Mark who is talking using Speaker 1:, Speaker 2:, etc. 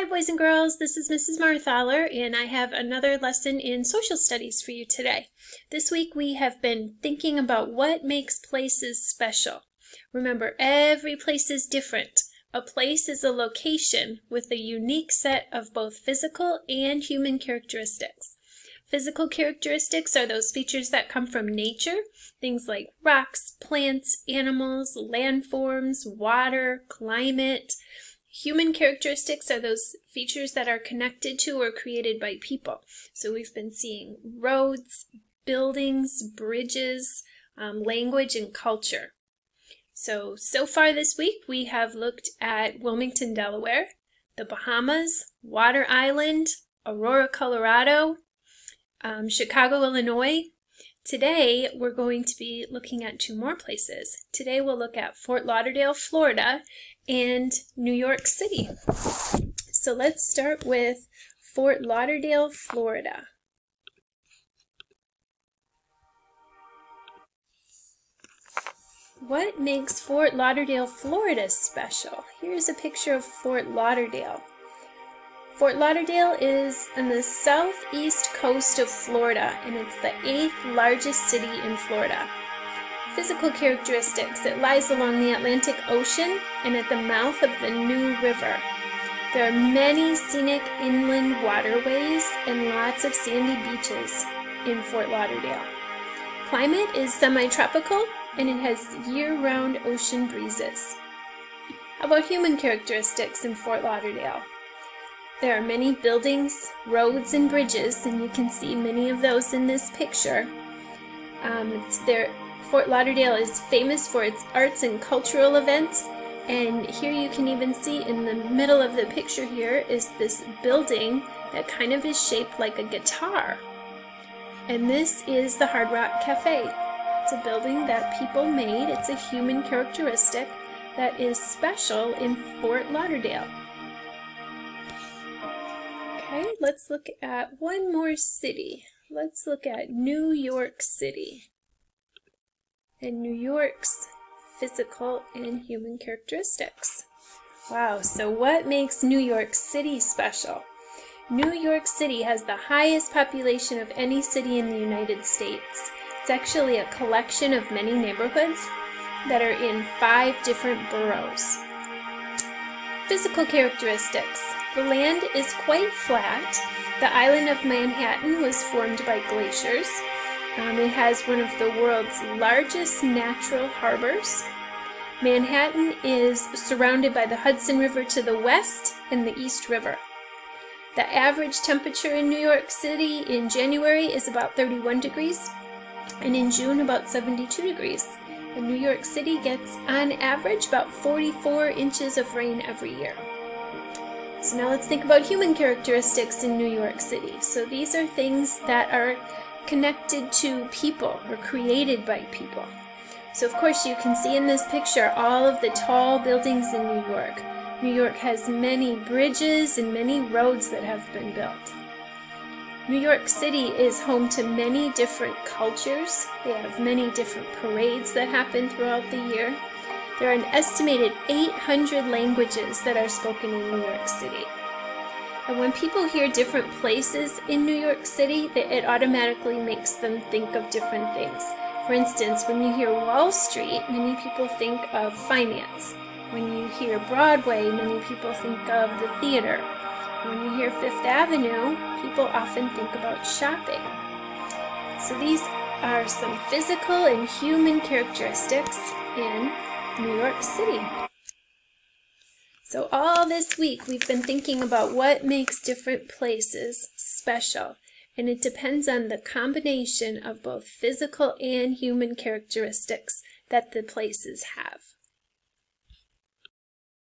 Speaker 1: Hi boys and girls, this is Mrs. Marthaler and I have another lesson in social studies for you today. This week we have been thinking about what makes places special. Remember, every place is different. A place is a location with a unique set of both physical and human characteristics. Physical characteristics are those features that come from nature, things like rocks, plants, animals, landforms, water, climate. Human characteristics are those features that are connected to or created by people. So we've been seeing roads, buildings, bridges, language, and culture. So far this week we have looked at Wilmington, Delaware, the Bahamas, Water Island, Aurora, Colorado, Chicago, Illinois. Today we're going to be looking at two more places. Today we'll look at Fort Lauderdale, Florida, and New York City. So let's start with Fort Lauderdale, Florida. What makes Fort Lauderdale, Florida special? Here's a picture of Fort Lauderdale. Fort Lauderdale is on the southeast coast of Florida, and it's the 8th largest city in Florida. Physical characteristics: it lies along the Atlantic Ocean and at the mouth of the New River. There are many scenic inland waterways and lots of sandy beaches in Fort Lauderdale. Climate is semi-tropical and it has year-round ocean breezes. How about human characteristics in Fort Lauderdale? There are many buildings, roads, and bridges, and you can see many of those in this picture. Fort Lauderdale is famous for its arts and cultural events, and here you can even see in the middle of the picture here is this building that kind of is shaped like a guitar. And this is the Hard Rock Cafe. It's a building that people made. It's a human characteristic that is special in Fort Lauderdale. Okay, let's look at one more city. Let's look at New York City and New York's physical and human characteristics. Wow, so what makes New York City special? New York City has the highest population of any city in the United States. It's actually a collection of many neighborhoods that are in 5 different boroughs. Physical characteristics. The land is quite flat. The island of Manhattan was formed by glaciers. It has one of the world's largest natural harbors. Manhattan is surrounded by the Hudson River to the west and the East River. The average temperature in New York City in January is about 31 degrees, and in June about 72 degrees. And New York City gets, on average, about 44 inches of rain every year. So now let's think about human characteristics in New York City. So these are things that are connected to people or created by people. So of course you can see in this picture all of the tall buildings in New York. New York has many bridges and many roads that have been built. New York City is home to many different cultures. They have many different parades that happen throughout the year. There are an estimated 800 languages that are spoken in New York City. And when people hear different places in New York City, it automatically makes them think of different things. For instance, when you hear Wall Street, many people think of finance. When you hear Broadway, many people think of the theater. When you hear Fifth Avenue, people often think about shopping. So these are some physical and human characteristics in New York City. So all this week we've been thinking about what makes different places special, and it depends on the combination of both physical and human characteristics that the places have.